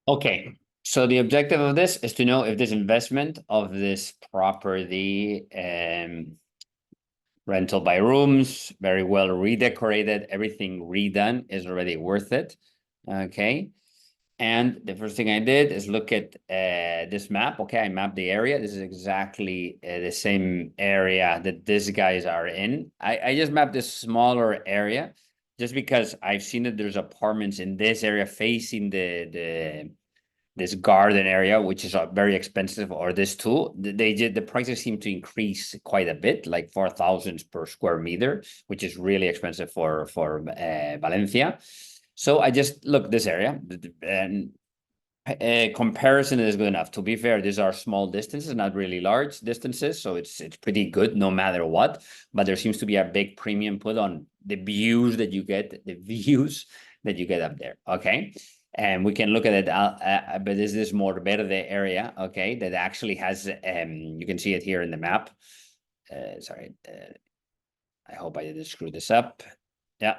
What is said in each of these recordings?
Okay, so the objective of this is to know if this investment of this property rental by rooms, very well redecorated, everything redone is already worth it. Okay. And the first thing I did is look at this map. Okay, I mapped the area. This is exactly the same area that these guys are in. I just mapped this smaller area just because I've seen that there's apartments in this area facing this garden area, which is very expensive, or this too. The prices seem to increase quite a bit, like 4,000 per square meter, which is really expensive for Valencia. So I just looked this area, and comparison is good enough. To be fair, these are small distances, not really large distances, so it's pretty good no matter what. But there seems to be a big premium put on the views that you get, up there. Okay, and we can look at it. But this is more Verde area. Okay, that actually has. You can see it here in the map. Sorry, I hope I didn't screw this up. Yeah.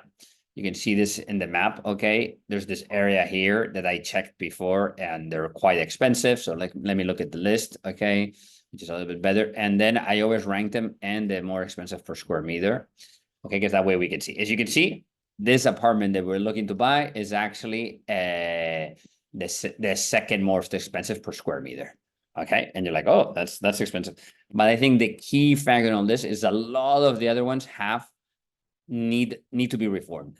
You can see this in the map, okay? There's this area here that I checked before, and they're quite expensive. So let me look at the list, okay? Which is a little bit better. And then I always rank them and the more expensive per square meter. Okay, because that way we can see. As you can see, this apartment that we're looking to buy is actually the second most expensive per square meter. Okay, and you're like, oh, that's expensive. But I think the key factor on this is a lot of the other ones need to be reformed.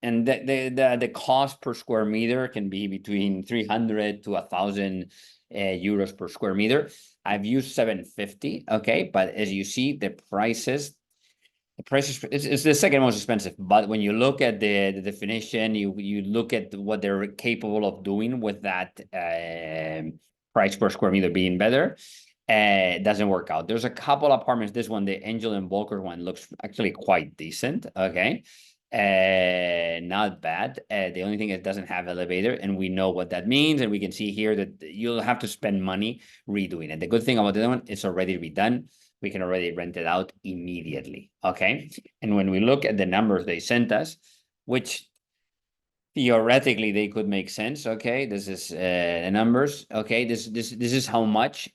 And the cost per square meter can be between 300 to 1,000 euros per square meter. I've used 750, okay? But as you see, the prices it's the second most expensive. But when you look at the definition, you look at what they're capable of doing with that price per square meter being better, it doesn't work out. There's a couple apartments. This one, the Angel and Volker one, looks actually quite decent. Okay. Not bad. The only thing is it doesn't have elevator, and we know what that means. And we can see here that you'll have to spend money redoing it. The good thing about the other one, it's already redone. We can already rent it out immediately. Okay. And when we look at the numbers they sent us, which theoretically they could make sense. Okay, this is the numbers. Okay, this is how much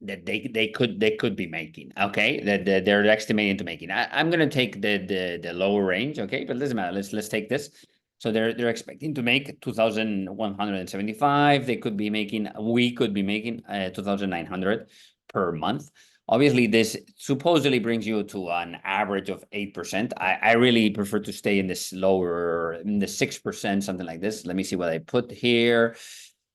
that they could be making. Okay, that they're estimating to making. I'm gonna take the lower range. Okay, but it doesn't matter. Let's take this. So they're expecting to make 2,175. They could be making. We could be making 2,900 per month. Obviously, this supposedly brings you to an average of 8%. I really prefer to stay in this lower, in the 6%, something like this. Let me see what I put here.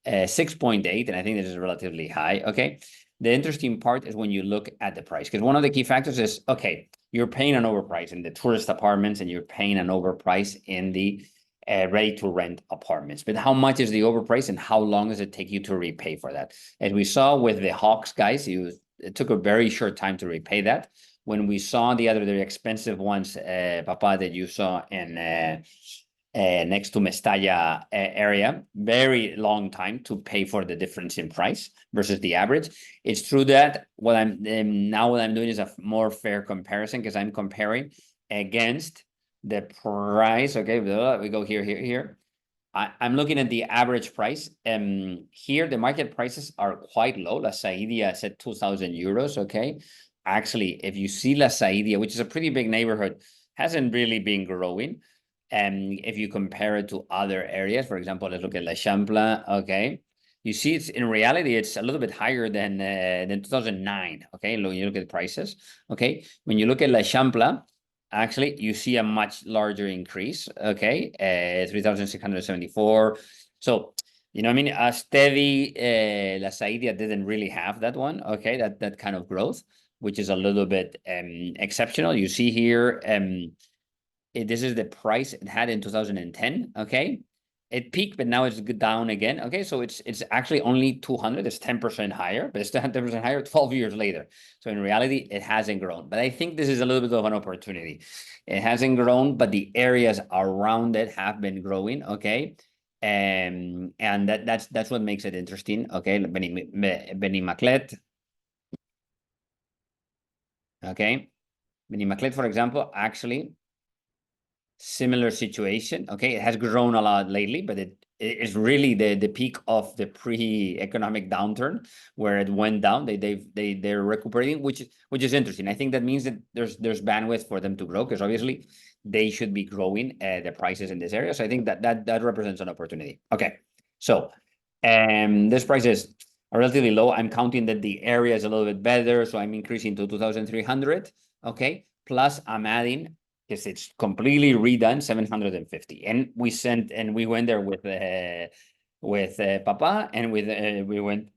6.8, and I think this is relatively high. Okay. The interesting part is when you look at the price, because one of the key factors is, okay, you're paying an overprice in the tourist apartments and you're paying an overprice in the ready to rent apartments. But how much is the overprice and how long does it take you to repay for that? As we saw with the Hawks guys, it took a very short time to repay that. When we saw the expensive ones, Papa, that you saw in next to Mestalla area, very long time to pay for the difference in price versus the average. It's true that what I'm doing is a more fair comparison, because I'm comparing against the price. Okay, we go here. I'm looking at the average price. Here the market prices are quite low. La Saidia said 2,000 euros. Okay, actually, if you see La Saidia, which is a pretty big neighborhood, hasn't really been growing. And if you compare it to other areas, for example, let's look at La Champla. Okay, you see it's in reality it's a little bit higher than 2009. Okay, when you look at the prices. Okay, when you look at La Champla, actually you see a much larger increase. Okay, 3,674. So you know what I mean, a steady La Saidia didn't really have that one. Okay, that kind of growth, which is a little bit exceptional. You see here this is the price it had in 2010. Okay, it peaked, but now it's down again. Okay, so it's actually only 200. It's 10% higher, but it's still 10% higher 12 years later. So in reality, it hasn't grown. But I think this is a little bit of an opportunity. It hasn't grown, but the areas around it have been growing. Okay, and that's what makes it interesting. Okay, Benimaclet. Okay, Benimaclet, for example, actually similar situation. Okay, it has grown a lot lately, but is really the peak of the pre-economic downturn, where it went down. They're recuperating, which is interesting. I think that means that there's bandwidth for them to grow, because obviously they should be growing the prices in this area. So I think that represents an opportunity. Okay, so this prices are relatively low. I'm counting that the area is a little bit better, so I'm increasing to 2,300. Okay, plus I'm adding, because it's completely redone, 750. And we went there with Papa, and we went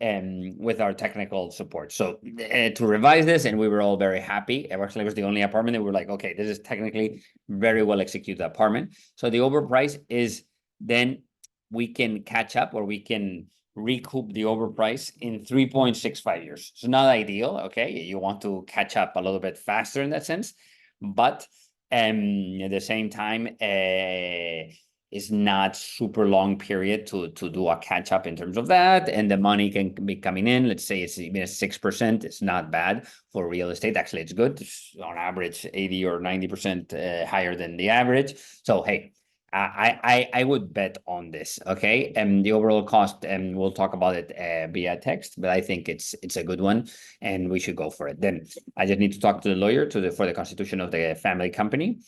with our technical support. So to revise this, and we were all very happy. Actually, it was the only apartment that we were like, okay, this is technically very well executed apartment. So the overprice is, then we can catch up, or we can recoup the overprice in 3.65 years. So not ideal, okay? You want to catch up a little bit faster in that sense, but at the same time, it's not super long period to do a catch up in terms of that, and the money can be coming in. Let's say it's even 6%. It's not bad for real estate. Actually, it's good. It's on average 80 or 90% higher than the average. So hey, I would bet on this. Okay, and the overall cost, and we'll talk about it via text, but I think it's a good one, and we should go for it. Then I just need to talk to the lawyer for the constitution of the family company,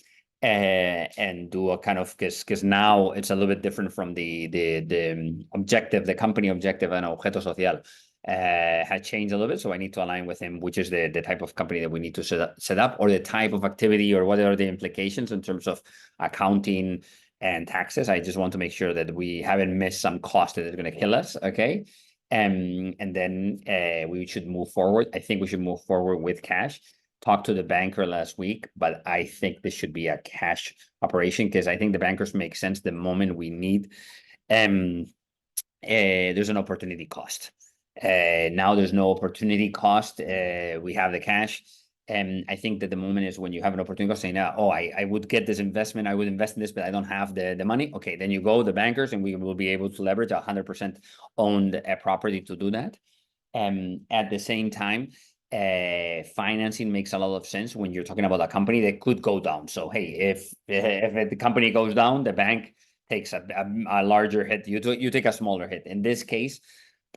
and do a kind of, because now it's a little bit different from the objective, the company objective and objeto social. Had changed a little bit, so I need to align with him, which is the type of company that we need to set up, or the type of activity, or what are the implications in terms of accounting and taxes. I just want to make sure that we haven't missed some cost that is going to kill us. Okay. And then we should move forward. I think we should move forward with cash. Talked to the banker last week, but I think this should be a cash operation, because I think the bankers make sense the moment we need. There's an opportunity cost. Now there's no opportunity cost. We have the cash. And I think that the moment is when you have an opportunity cost, saying, oh, I would get this investment, I would invest in this, but I don't have the money. Okay, then you go the bankers, and we will be able to leverage 100% owned property to do that. At the same time, financing makes a lot of sense when you're talking about a company that could go down. So hey, if the company goes down, the bank takes a larger hit. You take a smaller hit. In this case,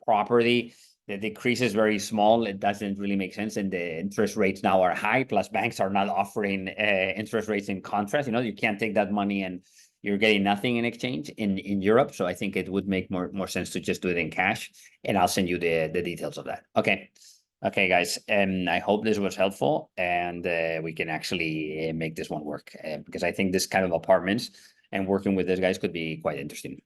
property, the decrease is very small. It doesn't really make sense, and the interest rates now are high. Plus, banks are not offering interest rates in contrast. You can't take that money and you're getting nothing in exchange in Europe. So I think it would make more sense to just do it in cash, and I'll send you the details of that. Okay. Okay, guys, I hope this was helpful, and we can actually make this one work, because I think this kind of apartments and working with these guys could be quite interesting.